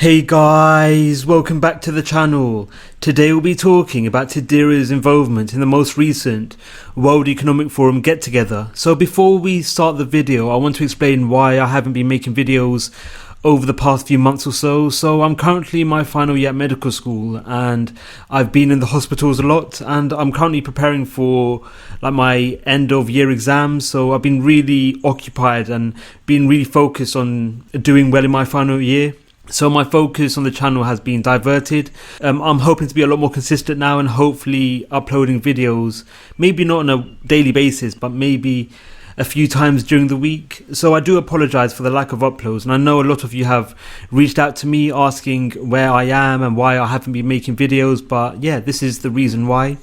Hey guys, welcome back to the channel. Today we'll be talking about Hedera's involvement in the most recent World Economic Forum get together. So before we start the video, I want to explain why I haven't been making videos over the past few months or so. So I'm currently in my final year at medical school and I've been in the hospitals a lot, and I'm currently preparing for my end of year exams. So I've been really occupied and been really focused on doing well in my final year. So my focus on the channel has been diverted. I'm hoping to be a lot more consistent now and hopefully uploading videos, maybe not on a daily basis, but maybe a few times during the week. So I do apologize for the lack of uploads, and I know a lot of you have reached out to me asking where I am and why I haven't been making videos, but yeah, this is the reason why.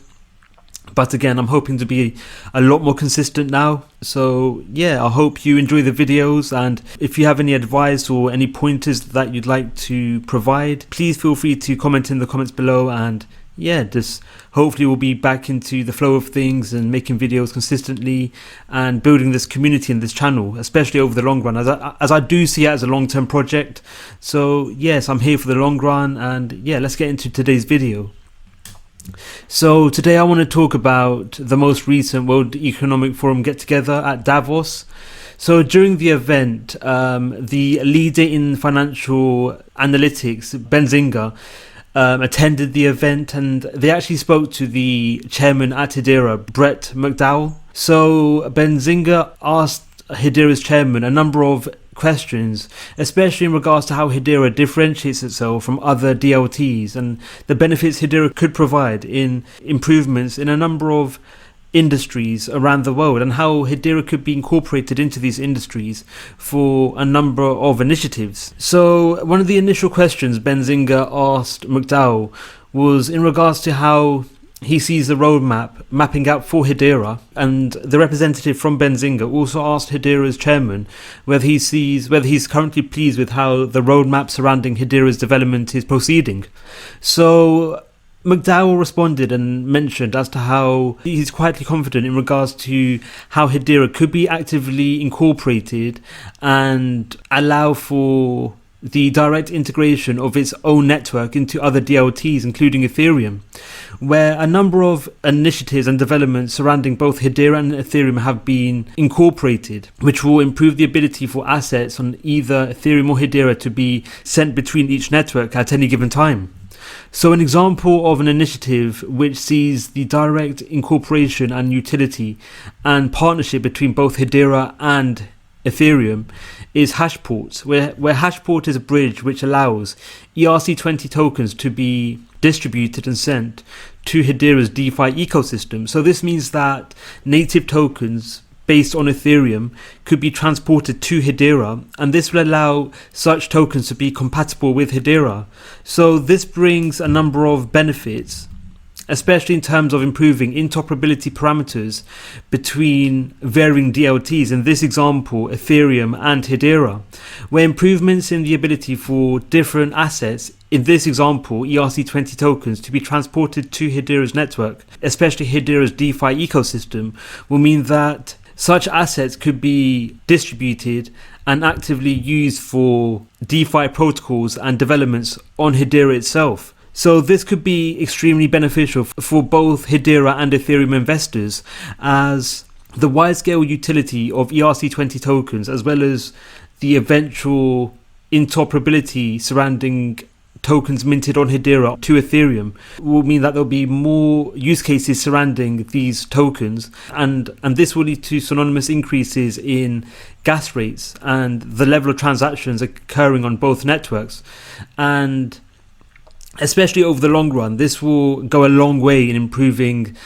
But again, I'm hoping to be a lot more consistent now. So yeah, I hope you enjoy the videos, and if you have any advice or any pointers that you'd like to provide, please feel free to comment in the comments below. And yeah, just hopefully we'll be back into the flow of things and making videos consistently and building this community in this channel, especially over the long run, as I do see it as a long-term project. So yes, I'm here for the long run, and yeah, let's get into today's video. So today I want to talk about the most recent World Economic Forum get together at Davos. So during the event, the leader in financial analytics, Benzinga, attended the event, and they actually spoke to the chairman at Hedera, Brett McDowell. So Benzinga asked Hedera's chairman a number of questions, especially in regards to how Hedera differentiates itself from other DLTs and the benefits Hedera could provide in improvements in a number of industries around the world, and how Hedera could be incorporated into these industries for a number of initiatives. So one of the initial questions Benzinga asked McDowell was in regards to how he sees the roadmap mapping out for Hedera, and the representative from Benzinga also asked Hedera's chairman whether he's currently pleased with how the roadmap surrounding Hedera's development is proceeding. So McDowell responded and mentioned as to how he's quietly confident in regards to how Hedera could be actively incorporated and allow for the direct integration of its own network into other DLTs, including Ethereum, where a number of initiatives and developments surrounding both Hedera and Ethereum have been incorporated, which will improve the ability for assets on either Ethereum or Hedera to be sent between each network at any given time. So an example of an initiative which sees the direct incorporation and utility and partnership between both Hedera and Ethereum is Hashport, where Hashport is a bridge which allows ERC20 tokens to be distributed and sent to Hedera's DeFi ecosystem. So this means that native tokens based on Ethereum could be transported to Hedera, and this will allow such tokens to be compatible with Hedera. So this brings a number of benefits, especially in terms of improving interoperability parameters between varying DLTs, in this example Ethereum and Hedera, where improvements in the ability for different assets, in this example ERC20 tokens, to be transported to Hedera's network, especially Hedera's DeFi ecosystem, will mean that such assets could be distributed and actively used for DeFi protocols and developments on Hedera itself. So this could be extremely beneficial for both Hedera and Ethereum investors, as the wide-scale utility of ERC20 tokens, as well as the eventual interoperability surrounding tokens minted on Hedera to Ethereum, will mean that there'll be more use cases surrounding these tokens, and this will lead to synonymous increases in gas rates and the level of transactions occurring on both networks. And especially over the long run, this will go a long way in improving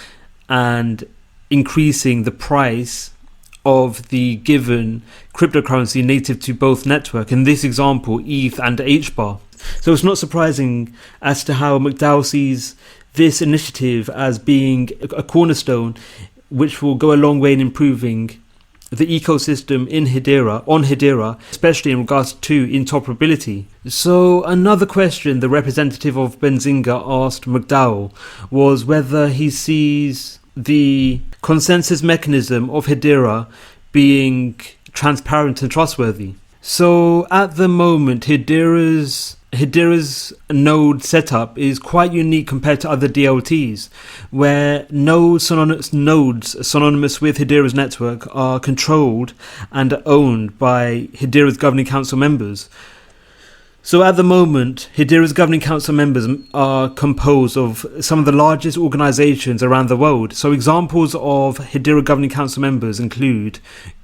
and increasing the price of the given cryptocurrency native to both network, in this example ETH and HBAR. So it's not surprising as to how McDowell sees this initiative as being a cornerstone which will go a long way in improving the ecosystem in Hedera, especially in regards to interoperability. So another question the representative of Benzinga asked McDowell was whether he sees the consensus mechanism of Hedera being transparent and trustworthy. So at the moment, Hedera's Hedera's node setup is quite unique compared to other DLTs, where nodes synonymous with Hedera's network are controlled and owned by Hedera's governing council members. So at the moment, Hedera's governing council members are composed of some of the largest organizations around the world. So examples of Hedera governing council members include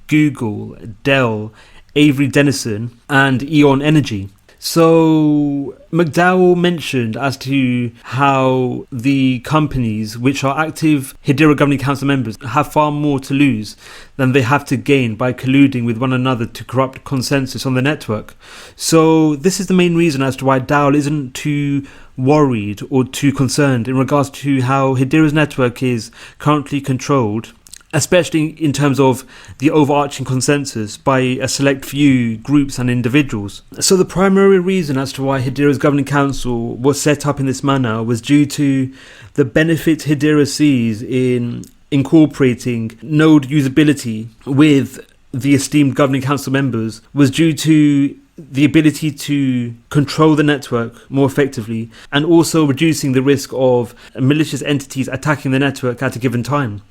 Google, Dell, Avery Dennison, and Eon Energy. So McDowell mentioned as to how the companies which are active Hedera governing council members have far more to lose than they have to gain by colluding with one another to corrupt consensus on the network. So this is the main reason as to why Dowell isn't too worried or too concerned in regards to how Hedera's network is currently controlled, especially in terms of the overarching consensus by a select few groups and individuals. So the primary reason as to why Hedera's governing council was set up in this manner was due to the benefits Hedera sees in incorporating node usability with the esteemed governing council members, was due to the ability to control the network more effectively, and also reducing the risk of malicious entities attacking the network at a given time.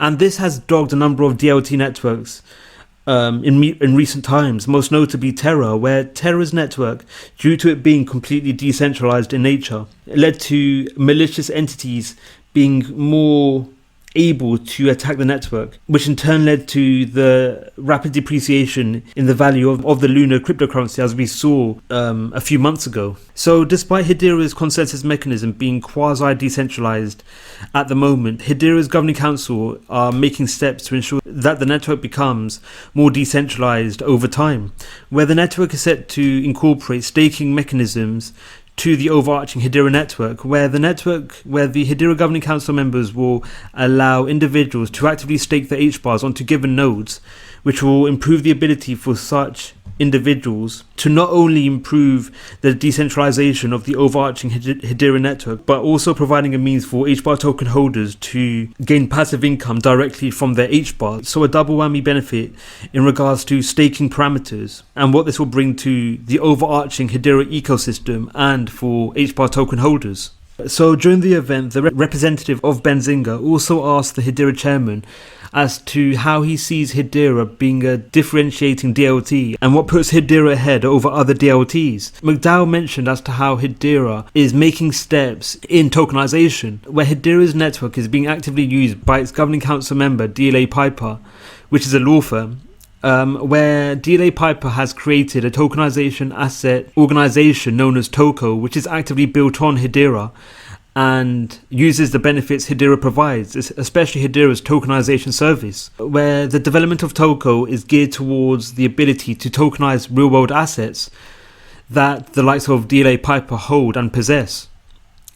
And this has dogged a number of DLT networks in recent times, most notably Terra, where Terra's network, due to it being completely decentralized in nature, led to malicious entities being more able to attack the network, which in turn led to the rapid depreciation in the value of the Luna cryptocurrency, as we saw a few months ago. So despite Hedera's consensus mechanism being quasi-decentralized at the moment, Hedera's governing council are making steps to ensure that the network becomes more decentralized over time, where the network is set to incorporate staking mechanisms to the overarching Hedera network, where the Hedera governing council members will allow individuals to actively stake their HBARs onto given nodes, which will improve the ability for such individuals to not only improve the decentralization of the overarching Hedera network, but also providing a means for HBAR token holders to gain passive income directly from their HBAR. So a double whammy benefit in regards to staking parameters and what this will bring to the overarching Hedera ecosystem and for HBAR token holders. So during the event, the representative of Benzinga also asked the Hedera chairman as to how he sees Hedera being a differentiating DLT and what puts Hedera ahead over other DLTs. McDowell mentioned as to how Hedera is making steps in tokenization, where Hedera's network is being actively used by its governing council member DLA Piper, which is a law firm, where DLA Piper has created a tokenization asset organization known as Toko, which is actively built on Hedera and uses the benefits Hedera provides, especially Hedera's tokenization service, where the development of Toko is geared towards the ability to tokenize real-world assets that the likes of DLA Piper hold and possess.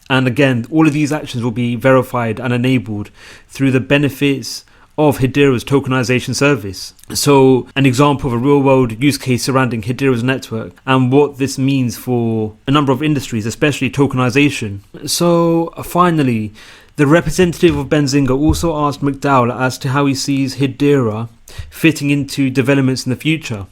And again, all of these actions will be verified and enabled through the benefits of Hedera's tokenization service. So an example of a real-world use case surrounding Hedera's network and what this means for a number of industries, especially tokenization. So finally, the representative of Benzinga also asked McDowell as to how he sees Hedera fitting into developments in the future.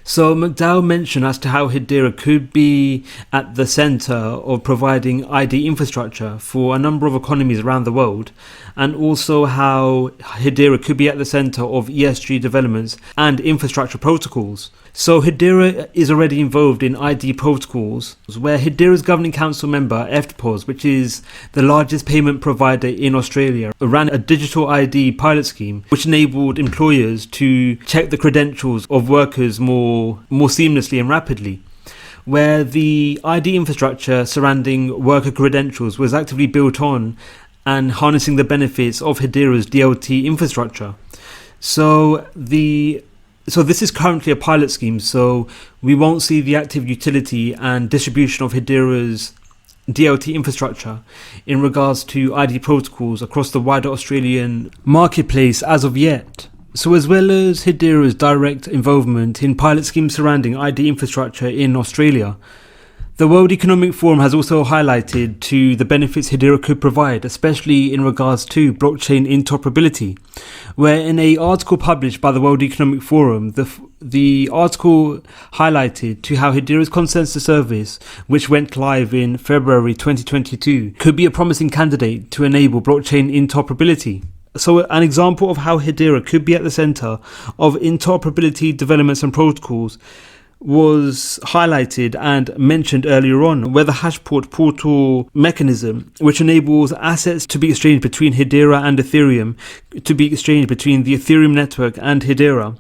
So McDowell mentioned as to how Hedera could be at the center of providing ID infrastructure for a number of economies around the world, and also how Hedera could be at the center of ESG developments and infrastructure protocols. So Hedera is already involved in ID protocols, where Hedera's governing council member FPOS, which is the largest payment provider in Australia, ran a digital ID pilot scheme which enabled employers to check the credentials of workers more seamlessly and rapidly, where the ID infrastructure surrounding worker credentials was actively built on and harnessing the benefits of Hedera's DLT infrastructure. So this is currently a pilot scheme, so we won't see the active utility and distribution of Hedera's DLT infrastructure in regards to ID protocols across the wider Australian marketplace as of yet. So as well as Hedera's direct involvement in pilot schemes surrounding ID infrastructure in Australia, the World Economic Forum has also highlighted to the benefits Hedera could provide, especially in regards to blockchain interoperability, where in an article published by the World Economic Forum, the article highlighted to how Hedera's consensus service, which went live in February 2022, could be a promising candidate to enable blockchain interoperability. So an example of how Hedera could be at the center of interoperability developments and protocols was highlighted and mentioned earlier on, where the Hashport portal mechanism, which enables assets to be exchanged between Hedera and Ethereum, to be exchanged between the Ethereum network and Hedera,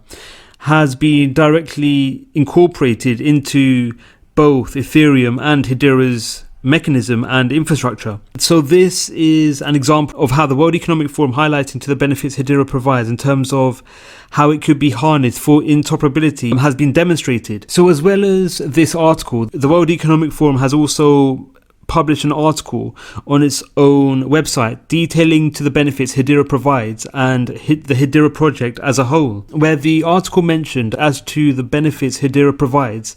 has been directly incorporated into both Ethereum and Hedera's mechanism and infrastructure. So this is an example of how the World Economic Forum highlighting to the benefits Hedera provides in terms of how it could be harnessed for interoperability has been demonstrated. So as well as this article, the World Economic Forum has also published an article on its own website detailing to the benefits Hedera provides and the Hedera project as a whole, where the article mentioned as to the benefits Hedera provides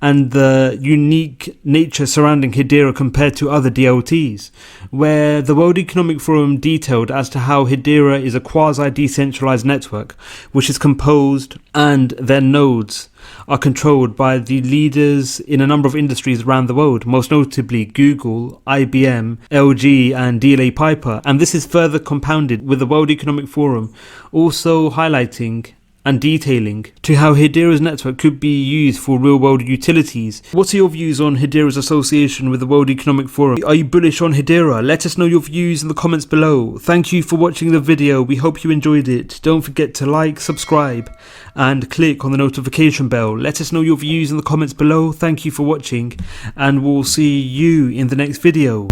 and the unique nature surrounding Hedera compared to other DLTs, where the World Economic Forum detailed as to how Hedera is a quasi-decentralized network which is composed and their nodes are controlled by the leaders in a number of industries around the world, most notably Google, IBM, LG and DLA Piper. And this is further compounded with the World Economic Forum also highlighting and detailing to how Hedera's network could be used for real-world utilities. What are your views on Hedera's association with the World Economic Forum? Are you bullish on Hedera? Let us know your views in the comments below. Thank you for watching the video. We hope you enjoyed it. Don't forget to like, subscribe and click on the notification bell. Let us know your views in the comments below. Thank you for watching and we'll see you in the next video.